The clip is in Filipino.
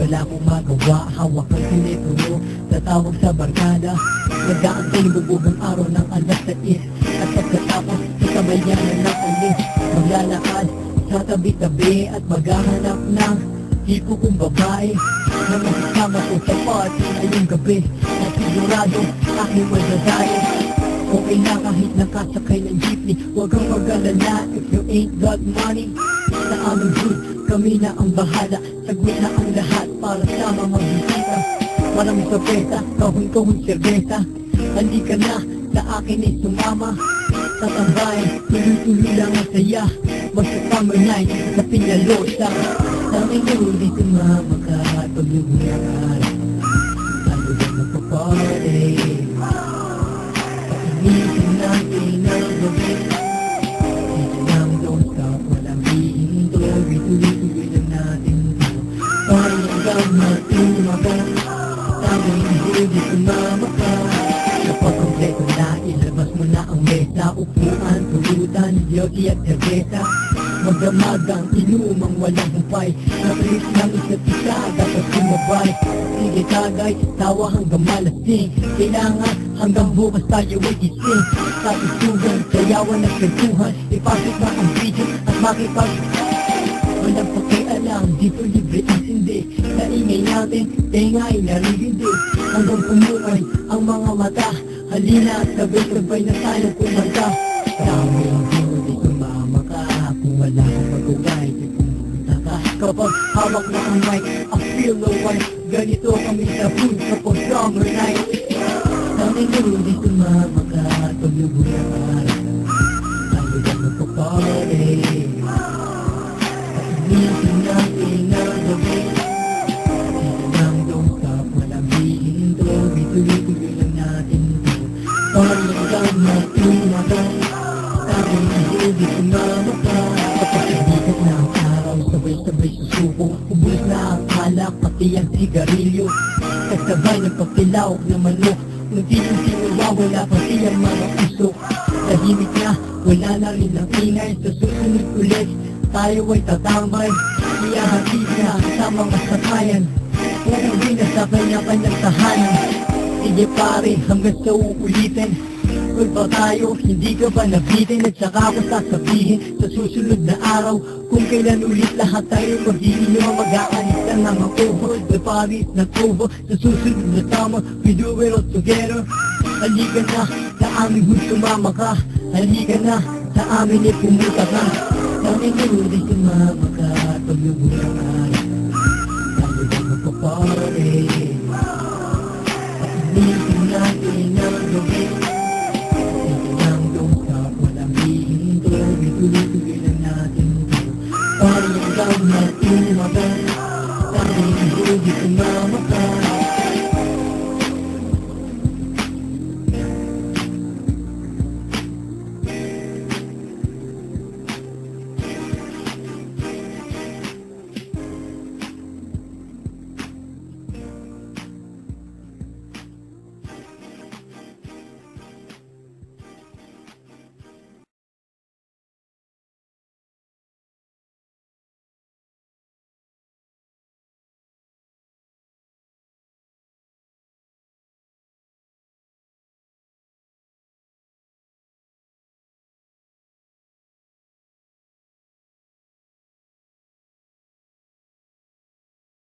wala akong magawa. Hawak ang telepono, tatawag sa barkada. Nag-aantay bubugang araw ng alas 6. At pagkatapos, sasabayan ng ulit. Maglalakad sa tabi-tabi at maghahanap ng tipo kong babae na makasama ko sa party ngayong gabi. At sigurado aking madadaya. Okay na kahit nakasakay ng jeepney. Huwag kang mag-alala if you ain't got money. Sa aming hood, kami na ang bahala. Sagwit na ang lahat para sa mga bisita. Maraming sorpresa, kahon-kahon serbesa. Halika na, sa akin ay sumama. Sa tambay, tuloy-tuloy lang ang saya. Magsa-summer night sa Peñalosa. Sa ngayon, di sumama ka at pag-lubunan. Tayo na magpa-party. Painitin natin ang gabi. Dito lang don't stop, walang hihinto. Tuloy-tuloy lang natin ito. Parang hanggang matumagal. Sabi hindi, di sumama ka. Kapag kompleto na, ilabas mo na ang mesa. Upuan, tulutan, yogi at cerveza. Magdamagang inumang walang humpay. Napilit ng isa't isa, dapat sumabay. Sige tagay, tawa hanggang malasing. Kailangan hanggang bukas tayo ay gising. Sa isugan, sayawan at kwentuhan. Ipasok na ang video at makipag walang pakialam, dito libre ang sindi. Sa ingay natin, tenga ay naririnig. Hanggang pumuhay ang mga mata. Halina at sabay-sabay na tayo kumanta. Dami ang di sumama ka. Kung wala kang magugay, di pumunta ka. Kapag hawak na ang mic, I feel no one. Ganito kami sa food kapag summer night. Dami di sumama ka. Pag-lubo na ka. Tayo na magpa-party. Painitin natin ang gabi. Dito lang don't stop, walang hihinto. Tuloy-tuloy lang natin ito. Parang hanggang matumagal. Sabi hindi sumama ka. Kapag ibigat na ang araw, sabay-sabay susuko. Ubus na ang alak, pati ang sigarilyo. Kasabay ng pagkilaw na manok. Unti-unti nawawala pati ang mga usok. Tahimik na, wala na rin ang ingay. Sa susunod ulit, tayo ay tatambay. Iyahatid na sa mga sakayan. Uuwi na sa kanya-kanyang tahanan. Sige pare, hanggang sa uulitin. Kung pa tayo, hindi ka ba nabitin? At saka ako sasabihin sa susunod na araw. Kung kailan ulit lahat tayo mag-iinom. Mag-aalis lang ng ako. The Paris na tubo. Sa susunod na tama, we do it all together. Halika na, sa aming hood sumama ka. Halika na, sa amin ay pumunta ka. Sa ngayon di sumama ka. Pag-lubo na ka. Tayo na magpa-party. Painitin natin ang gabi. Dito lang don't stop, walang hihinto. Tuloy-tuloy lang natin ito. Parang hanggang matumagal. Sabi hindi sumama ka.